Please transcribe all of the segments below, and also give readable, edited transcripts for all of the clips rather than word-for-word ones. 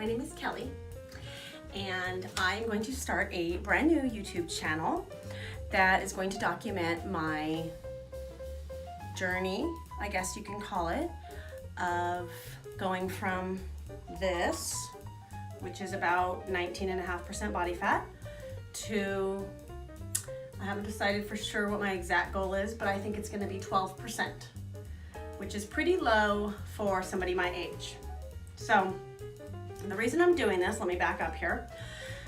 My name is Kelly, and I'm going to start a brand new YouTube channel that is going to document my journey, I guess you can call it, of going from this, which is about 19.5% body fat, to, I haven't decided for sure what my exact goal is, but I think it's going to be 12%, which is pretty low for somebody my age. So the reason I'm doing this, let me back up here.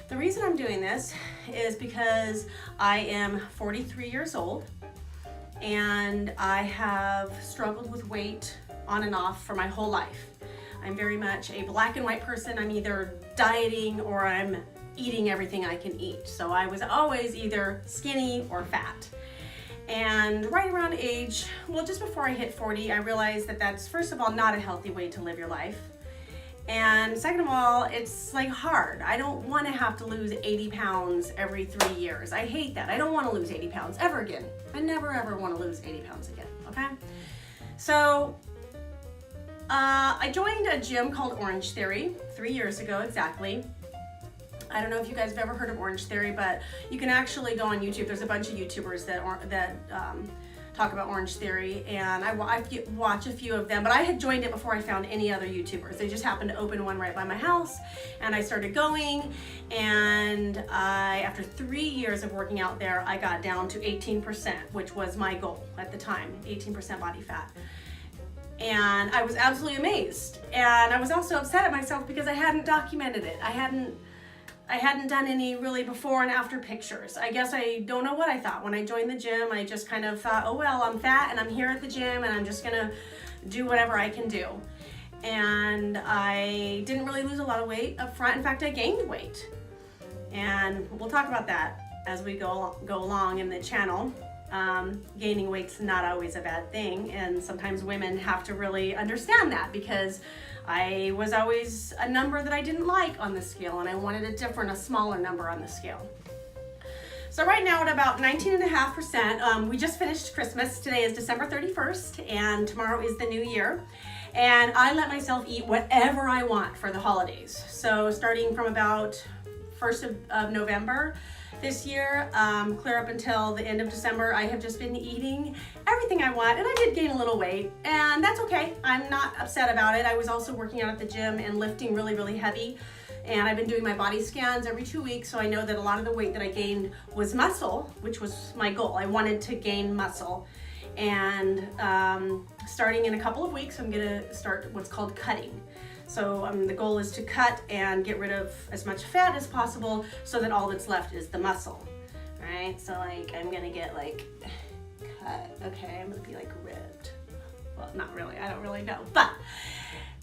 The reason I'm doing this is because I am 43 years old and I have struggled with weight on and off for my whole life. I'm very much a black and white person. I'm either dieting or I'm eating everything I can eat. So I was always either skinny or fat. And right around age, well, just before I hit 40, I realized that that's, first of all, not a healthy way to live your life. And second of all, it's like hard. I don't want to have to lose 80 pounds every 3 years. I hate that. I don't want to lose 80 pounds ever again. I never ever want to lose 80 pounds again, okay? So I joined a gym called Orange Theory 3 years ago exactly. I don't know if you guys have ever heard of Orange Theory, but you can actually go on YouTube. There's a bunch of YouTubers that talk about Orange Theory, and I watch a few of them, but I had joined it before I found any other YouTubers. They just happened to open one right by my house, and I started going, and after 3 years of working out there, I got down to 18%, which was my goal at the time, 18% body fat. And I was absolutely amazed. And I was also upset at myself because I hadn't documented it. I hadn't done any really before and after pictures. I guess I don't know what I thought. When I joined the gym, I just kind of thought, oh well, I'm fat and I'm here at the gym and I'm just gonna do whatever I can do. And I didn't really lose a lot of weight up front. In fact, I gained weight. And we'll talk about that as we go along in the channel. Gaining weight's not always a bad thing, and sometimes women have to really understand that, because I was always a number that I didn't like on the scale, and I wanted a smaller number on the scale. So right now at about 19.5%, we just finished Christmas. Today is December 31st, and tomorrow is the new year. And I let myself eat whatever I want for the holidays. So starting from about 1st of November, this year, clear up until the end of December, I have just been eating everything I want, and I did gain a little weight, and that's okay. I'm not upset about it. I was also working out at the gym and lifting really, really heavy, and I've been doing my body scans every 2 weeks, so I know that a lot of the weight that I gained was muscle, which was my goal. I wanted to gain muscle, and starting in a couple of weeks, I'm gonna start what's called cutting. So the goal is to cut and get rid of as much fat as possible so that all that's left is the muscle, right? So like I'm gonna get like cut, okay, I'm gonna be like ripped. Well, not really, I don't really know, but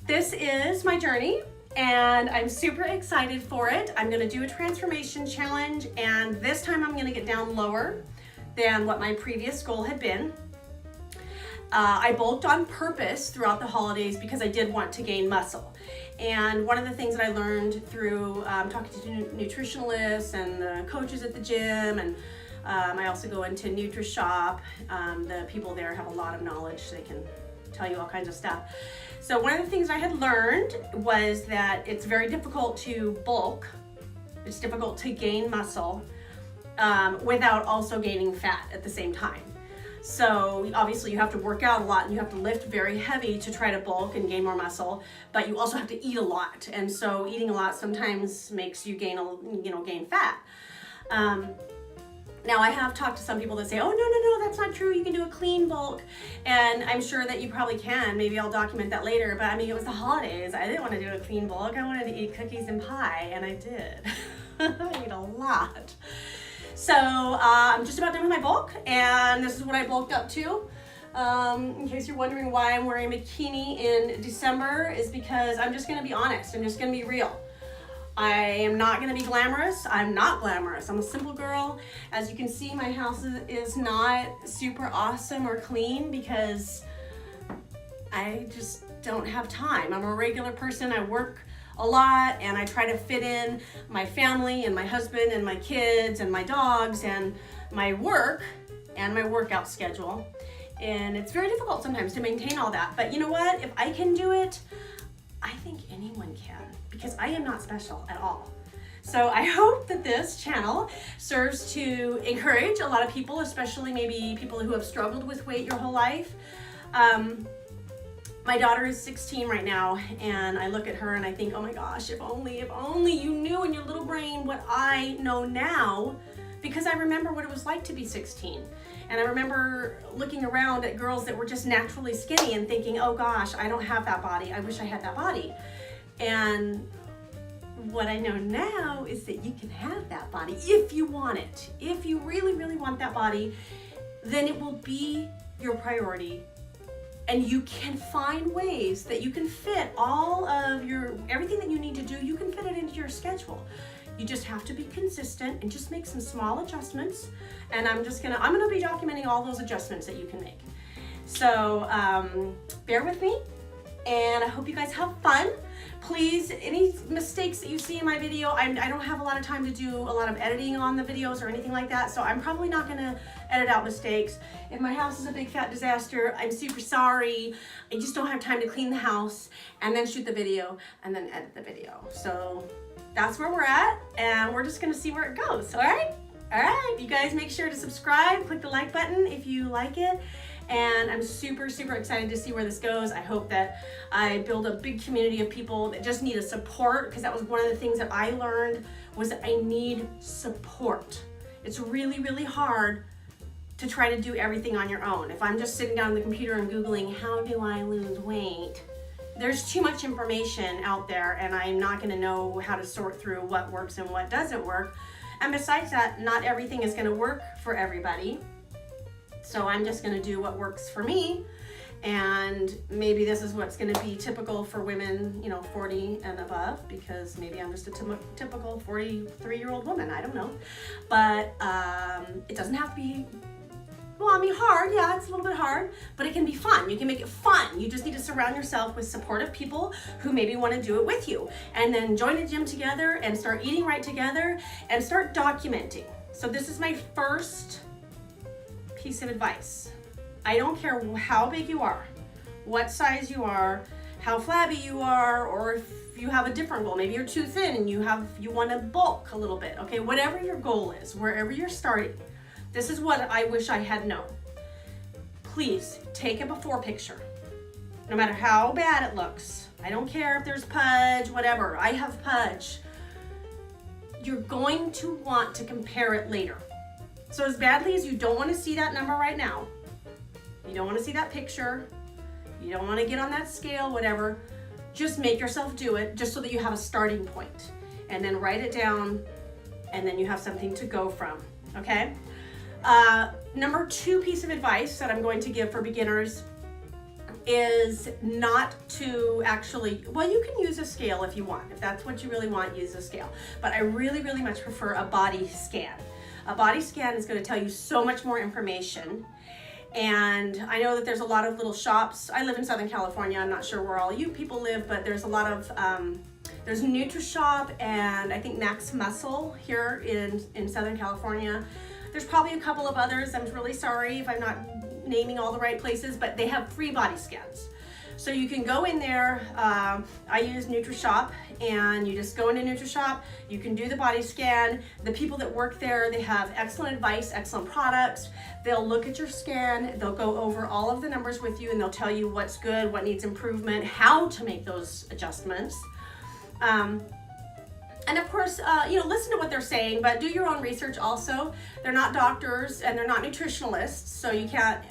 this is my journey and I'm super excited for it. I'm gonna do a transformation challenge, and this time I'm gonna get down lower than what my previous goal had been. I bulked on purpose throughout the holidays because I did want to gain muscle. And one of the things that I learned through talking to nutritionalists and the coaches at the gym, and I also go into NutriShop. The people there have a lot of knowledge. They can tell you all kinds of stuff. So one of the things I had learned was that it's very difficult to bulk. It's difficult to gain muscle without also gaining fat at the same time. So obviously you have to work out a lot and you have to lift very heavy to try to bulk and gain more muscle, but you also have to eat a lot. And so eating a lot sometimes makes you gain fat. Now I have talked to some people that say, oh no, that's not true. You can do a clean bulk. And I'm sure that you probably can. Maybe I'll document that later. But I mean, it was the holidays. I didn't want to do a clean bulk. I wanted to eat cookies and pie, and I did. I ate a lot. So I'm just about done with my bulk, and this is what I bulked up to. In case you're wondering why I'm wearing a bikini in December, is because I'm just gonna be honest. I'm just gonna be real. I am not gonna be glamorous. I'm not glamorous. I'm a simple girl. As you can see, my house is not super awesome or clean because I just don't have time. I'm a regular person. I work a lot, and I try to fit in my family and my husband and my kids and my dogs and my work and my workout schedule. And it's very difficult sometimes to maintain all that. But you know what? If I can do it, I think anyone can, because I am not special at all. So I hope that this channel serves to encourage a lot of people, especially maybe people who have struggled with weight your whole life. My daughter is 16 right now, and I look at her and I think, oh my gosh, if only you knew in your little brain what I know now, because I remember what it was like to be 16. And I remember looking around at girls that were just naturally skinny and thinking, oh gosh, I don't have that body. I wish I had that body. And what I know now is that you can have that body if you want it. If you really, really want that body, then it will be your priority. And you can find ways that you can fit all of everything that you need to do, you can fit it into your schedule. You just have to be consistent and just make some small adjustments. And I'm gonna be documenting all those adjustments that you can make. So bear with me, and I hope you guys have fun. Please, any mistakes that you see in my video, I don't have a lot of time to do a lot of editing on the videos or anything like that, so I'm probably not gonna edit out mistakes. If my house is a big fat disaster, I'm super sorry. I just don't have time to clean the house and then shoot the video and then edit the video. So that's where we're at, and we're just gonna see where it goes, all right? All right, you guys make sure to subscribe, click the like button if you like it. And I'm super, super excited to see where this goes. I hope that I build a big community of people that just need a support, because that was one of the things that I learned, was that I need support. It's really, really hard to try to do everything on your own. If I'm just sitting down on the computer and Googling, how do I lose weight? There's too much information out there, and I'm not gonna know how to sort through what works and what doesn't work. And besides that, not everything is gonna work for everybody. So I'm just gonna do what works for me, and maybe this is what's gonna be typical for women, 40 and above, because maybe I'm just a typical 43-year-old woman, I don't know. But it doesn't have to be, hard, yeah, it's a little bit hard, but it can be fun. You can make it fun. You just need to surround yourself with supportive people who maybe wanna do it with you, and then join a gym together and start eating right together and start documenting. So this is my first piece of advice. I don't care how big you are, what size you are, how flabby you are, or if you have a different goal. Maybe you're too thin and you want to bulk a little bit. Okay, whatever your goal is, wherever you're starting, this is what I wish I had known. Please take a before picture, no matter how bad it looks. I don't care if there's pudge, whatever. I have pudge. You're going to want to compare it later. So as badly as you don't want to see that number right now, you don't want to see that picture, you don't want to get on that scale, whatever, just make yourself do it, just so that you have a starting point. And then write it down, and then you have something to go from, okay? Number 2 piece of advice that I'm going to give for beginners is not to actually, you can use a scale if you want. If that's what you really want, use a scale. But I really, really much prefer a body scan. A body scan is going to tell you so much more information. And I know that there's a lot of little shops. I live in Southern California. I'm not sure where all you people live, but there's a lot of, there's NutriShop and I think Max Muscle here in Southern California. There's probably a couple of others. I'm really sorry if I'm not naming all the right places, but they have free body scans. So you can go in there, I use NutriShop, and you just go into NutriShop, you can do the body scan. The people that work there, they have excellent advice, excellent products. They'll look at your scan, they'll go over all of the numbers with you, and they'll tell you what's good, what needs improvement, how to make those adjustments. And of course, listen to what they're saying, but do your own research also. They're not doctors and they're not nutritionalists, so you can't,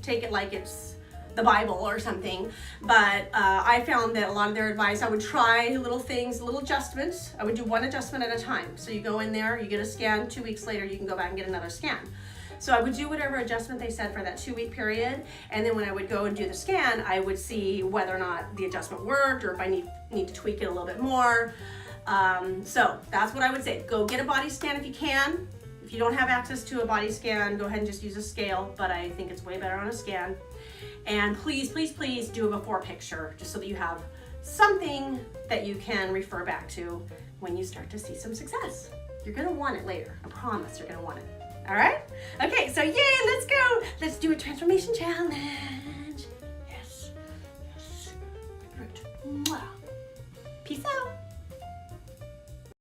take it like it's the Bible or something. But I found that a lot of their advice, I would try little things, little adjustments. I would do one adjustment at a time. So you go in there, you get a scan, 2 weeks later, you can go back and get another scan. So I would do whatever adjustment they said for that 2-week period. And then when I would go and do the scan, I would see whether or not the adjustment worked, or if I need to tweak it a little bit more. So that's what I would say. Go get a body scan if you can. If you don't have access to a body scan, go ahead and just use a scale, but I think it's way better on a scan. And please, please, please do a before picture, just so that you have something that you can refer back to when you start to see some success. You're gonna want it later. I promise you're gonna want it. All right? Okay, so yay, let's go. Let's do a transformation challenge. Yes, yes. Fruit. Mwah.